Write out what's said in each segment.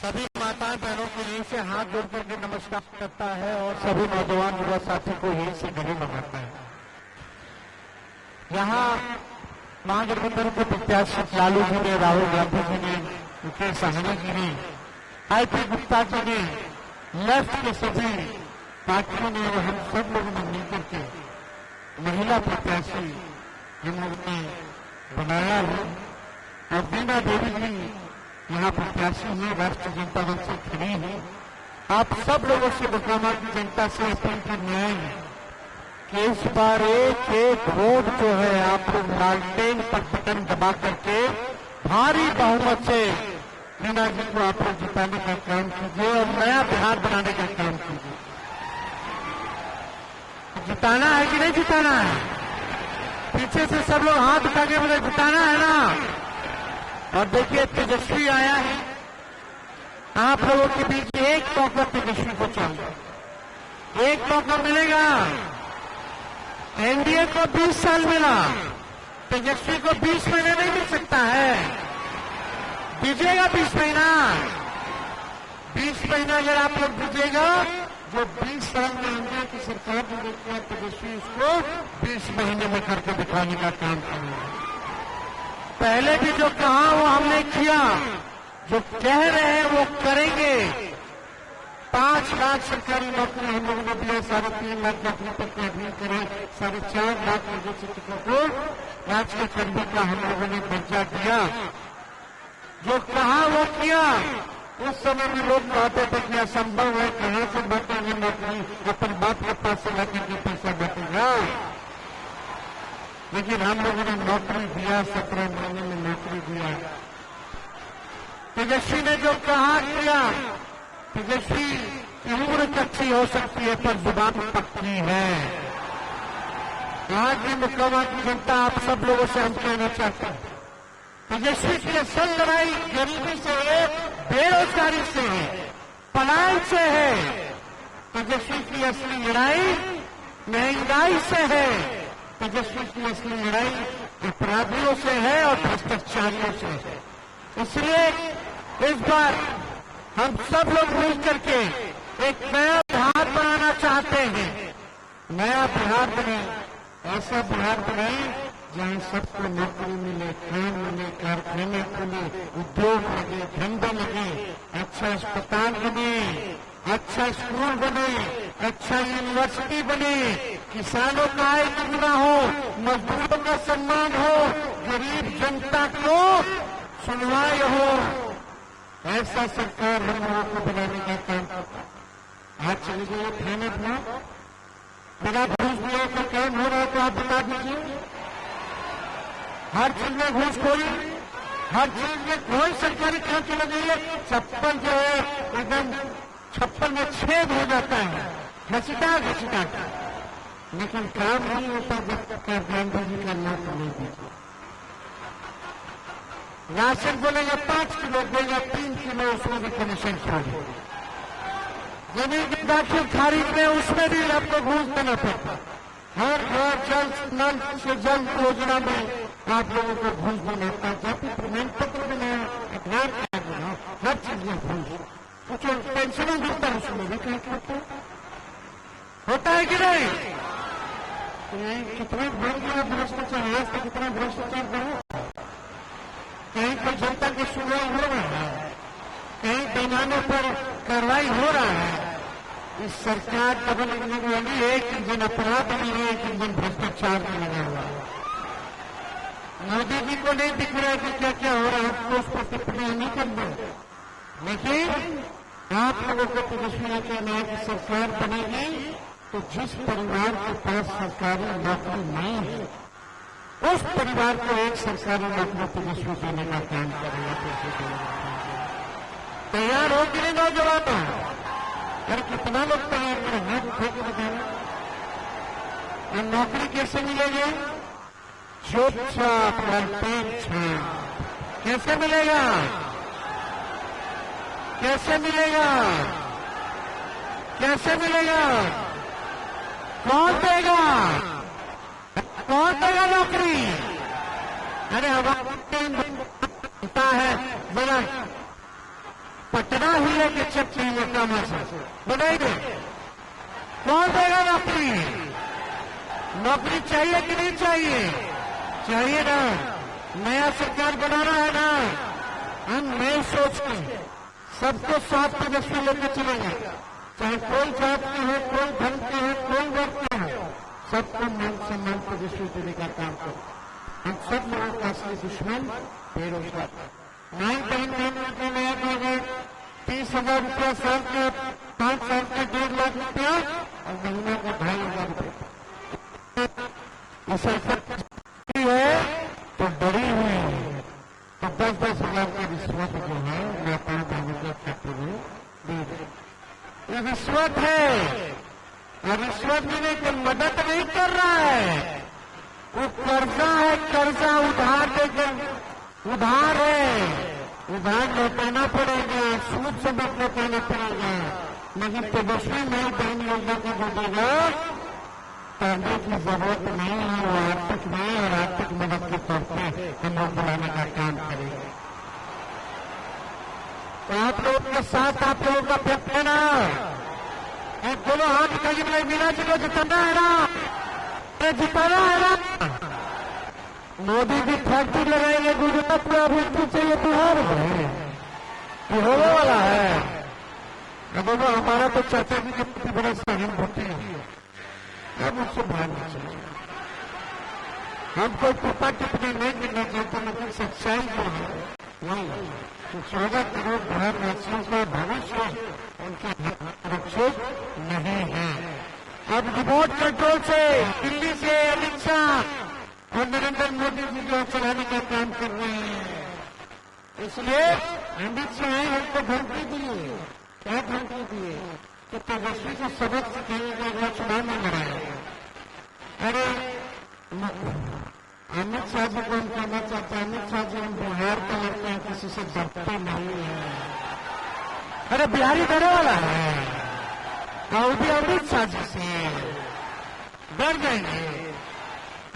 सभी माताएं बहनों को यहीं से हाथ जोड़ करके नमस्कार करता है और सभी नौजवान युवा साथी को यहीं से गले लगाता है। यहाँ महागठबंधन के प्रत्याशी लालू जी ने, राहुल गांधी जी ने, मुकेश सहनी जी ने, आईपी गुप्ता जी ने, लेफ्ट के सभी पार्टियों ने और हम सब लोगों ने मिलकर के महिला प्रत्याशी हम लोगों ने बनाया है और बीना देवी जी यहाँ प्रत्याशी है, राष्ट्रीय जनता दल से खड़ी है। आप सब लोगों से बकामा की जनता से अपील करने आए हैं कि इस बार एक एक वोट जो है आप लोग लालटेन पर बटन दबा करके भारी बहुमत से मीना जी को आप लोग जिताने का काम कीजिए और नया बिहार बनाने का काम कीजिए। जिताना है कि नहीं जिताना है? पीछे से सब लोग हाथ उठा के बोले जिताना है ना। और देखिए तेजस्वी आया है, आप लोगों के बीच एक मौका तेजस्वी को चाहिए, एक मौका मिलेगा। एनडीए को 20 साल मिला, तेजस्वी को 20 महीने नहीं मिल सकता है। दीजिएगा 20 महीना, 20 महीना अगर आप लोग दीजिएगा, जो 20 साल में एनडीए की सरकार ने देखा तेजस्वी उसको 20 महीने में करके दिखाने का काम करेगा। पहले भी जो कहा वो हमने किया, जो कह रहे हैं वो करेंगे। 5 लाख सरकारी नौकरी हम लोगों ने दिया, 3.5 लाख नौकरी तक का अध्ययन करा, 4.5 लाख निजी शिक्षकों को राज्य के कर्मी का हम लोगों ने दर्जा दिया। जो कहा वो किया। उस समय में लोग कहते थे कि असंभव है, कहां से बांटेंगे नौकरी, अपन बाप के पास से लाकर के पैसा बांटेगा। लेकिन हम लोगों ने नौकरी दिया, 17 महीने में नौकरी दिया। तेजस्वी ने जो कहा किया। तेजस्वी की उम्र कच्ची हो सकती है पर जुबान पक्की है। आज की मुकामा की जनता आप सब लोगों से हम कहना चाहते हैं, तेजस्वी की असल लड़ाई गरीबी से है, बेरोजगारी से है, पलायन से है। तेजस्वी की असली लड़ाई महंगाई से है। तेजस्वी की असली लड़ाई अपराधियों से है और भ्रष्टाचारियों से है। इसलिए इस बार हम सब लोग मिलकर के एक नया बिहार बनाना चाहते हैं। नया बिहार बने, ऐसा बिहार बनाए जहां सबको नौकरी मिले, काम मिले, कारखाने खुले, उद्योग लगे, धंधे लगे, अच्छा अस्पताल बने, अच्छा स्कूल बने, अच्छा यूनिवर्सिटी बने, किसानों का आय दुगना हो, मजदूरों का सम्मान हो, गरीब जनता को सुनवाई हो। ऐसा सरकार हम लोगों को बनाने का काम करता। आज चले जाइए थाने अपना, बिना घूस दिए का काम हो रहा है तो आप बता दीजिए। हर चीज में घूसखोरी, हर चीज में कोई सरकारी काम चला जाइए, चप्पल जो है एकदम छप्पल में छेद हो जाता है, घसीटा घसीटा। लेकिन काम नहीं होता जब तक गांधी जी का नाम नहीं दीजिए। राशन बोलेगा 5 किलो, देगा 3 किलो, उसमें भी कमीशन छोड़े। जमीन के दाखिल खारिज में उसमें भी आपको घूस देना पड़ता। हर घर जल नल से जल योजना में आप लोगों को घूस देना पड़ता। जाति प्रमाण पत्र बनाया, आधार कार्ड बनाओ, हर चीज में घूस। कुछ पेंशन मिलता है उसमें भी क्या होता है कि नहीं? कितना बढ़ गया भ्रष्टाचार, आज तक कितना भ्रष्टाचार बढ़ा। कहीं पर जनता की सुनवाई हो रहा है, कहीं पैमाने पर कार्रवाई हो रहा है। इस सरकार डबल इंजन वाली एक इंजन अपराध में है, एक इंजन भ्रष्टाचार में लगा हुआ है। मोदी जी को नहीं दिख रहा है कि क्या क्या हो रहा है, आपको उस पर टिप्पणी नहीं करना। लेकिन आप लोगों को तेजस्वी ने कहना है कि सरकार बनेगी तो जिस परिवार के पास सरकारी नौकरी नहीं है, उस परिवार को एक सरकारी नौकरी तेजस्वी देने का काम करेगा। तैयार हो कि नहीं नौजवान? अरे कितना लोग तैयार करें, हाथ उठा के बताना। और नौकरी कैसे मिलेगी? चुपचाप पेट छाप। कैसे मिलेगा? कैसे मिलेगा? कैसे मिलेगा? कौन देगा? कौन देगा नौकरी? अरे हमारा है जरा पटना हिले के चक्की में काम बनाएंगे। कौन देगा नौकरी? नौकरी चाहिए कि नहीं चाहिए? चाहिए ना। नया सरकार बनाना है ना, हम नई सोच के सबको साथ तेजस्वी लेकर चलेंगे। चाहे कोई जात के हो, कोई धर्म के हो, कोई वर्ग के हो, सबको मान सम्मान तेजस्वी देने का काम करो। हम सब लोगों का असली दुश्मन बेरोजगार। 999 का नया गए 30,000 रुपया साल का, 5 साल का 1.5 लाख रुपया और महीना का 2,500 रुपया। ये सरकार है तो बड़ी हुई है तो 10-10 हजार की रिश्वत जो है व्यापार दाने के क्षेत्र में दे दे। ये रिश्वत है और रिश्वत देने की मदद नहीं कर रहा है, वो कर्जा है, कर्जा उधार देकर उधार है, उधार लौटाना पड़ेगा, सूद से लौटाना पड़ेगा। लेकिन तेजस्वी नई बहन योजना को जो देगा करने की जरूरत नहीं है, वो आर्थिक नहीं और आर्थिक मदद के तौर पर हम लोग बढ़ाने का काम करेंगे। तो आप लोगों के साथ आप लोगों का व्यक्त है ना, एक दोनों हाथ का जितने मीना जी को जिताना है ना, ये जिताना है ना। मोदी जी फैक्ट्री लगाएंगे गुजरात में, अभी चाहिए बिहार में, ये होने वाला है। दोनों हमारा तो चाचा जी के प्रति बड़ा सहन होती है, अब उससे बाहर नहीं चले। हम कोई टिप्पा टिप्पणी नहीं करना चाहते, लेकिन सच्चाई जो है नहीं तो 14 करोड़ भारतवासियों का भविष्य उनके सुरक्षित नहीं है। अब रिमोट कंट्रोल से दिल्ली से अमित शाह और नरेंद्र मोदी जी जो चलाने का काम कर रहे हैं, इसलिए अमित शाह हमको धमकी दिए। क्या धमकी दिए? कि तेजस्वी को सबक सिखाएगा, अगला चुनाव में लड़ाएगा। अरे अमित शाह जी को हम कहना चाहते हैं, अमित शाह जी हम बिहार का लड़के हैं, किसी से डरते नहीं है। अरे बिहारी डरे वाला है और भी अमित शाह जी से डर जाएंगे।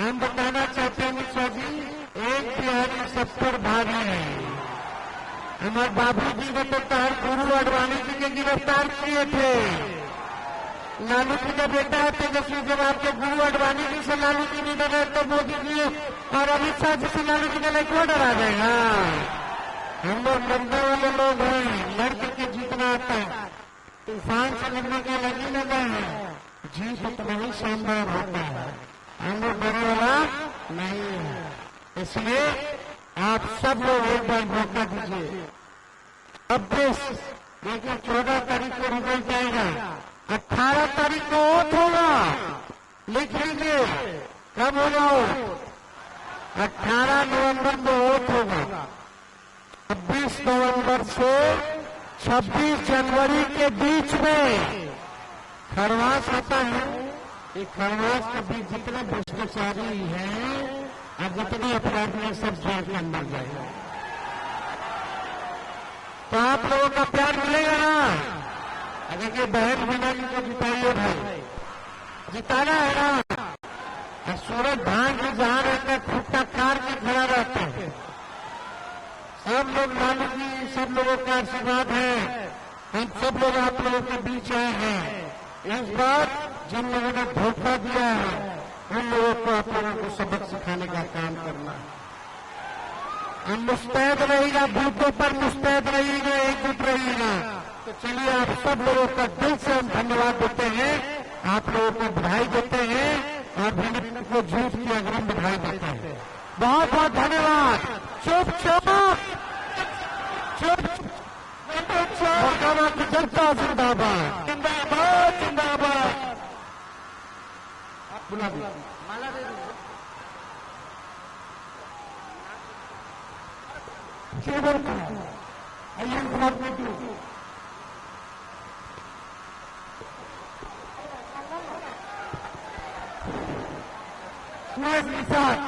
हम बताना चाहते हैं अमित शाह जी, एक बिहारी सब पर भारी है। हमारे बाबू जी ने तो तार गुरु अडवाणी जी के गिरफ्तार किए थे। लालू जी का बेटा है तेजस्वी, जब आपके गुरु अडवाणी जी से लालू जी नहीं डरे तो मोदी जी और अमित शाह जी से लालू जी डरे क्यों डरा देगा? हम लोग लड़ने वाले लोग हैं, लड़के के जीतना आता है। तूफान से लड़ने का अलग ही लगा है, जीत उतना ही शानदार होता है। हम लोग डरे वाला नहीं है। इसलिए आप सब लोग एक बार मौका दीजिए। अब देखिए 14 तारीख को रिजल्ट आएगा, 18 तारीख को वोट होगा। लिख लीजिए कब होगा वोट? 18 नवंबर को वोट होगा। 26 नवंबर से 26 जनवरी के बीच में खरवास होता है। ये खरवास के बीच जितने भ्रष्टाचारी हैं और जितने अपराधी हैं सब जेल के अंदर जाएगा। तो आप लोगों का प्यार मिलेगा ना? देखिए बहन मीना जी को जिताइए भाई, जिताना है ना। सूरज भान के जहां रहता है खुट्टा कार के खड़ा रहता है। सब लोग लालू जी, सब लोगों का आशीर्वाद है, हम सब लोग आप लोगों के बीच आए हैं। इस बार जिन लोगों ने धोखा दिया है उन लोगों को आप लोगों को सबक सिखाने का काम करना है। हम मुस्तैद रहेगा, बूथों पर मुस्तैद रहेगा, एकजुट रहेगा। तो चलिए आप सब लोगों का दिल से हम धन्यवाद देते हैं, आप लोगों को बधाई देते हैं और भिन्न को झूठ की अग्रिम बधाई देते हैं। बहुत बहुत धन्यवाद। चुप चुप चुप मोकामा की जनता जिंदाबाद, जिंदाबाद जिंदाबाद। बुला दीजिए, माला दे दीजिए। केवल आइए कुमार बेटी निषाद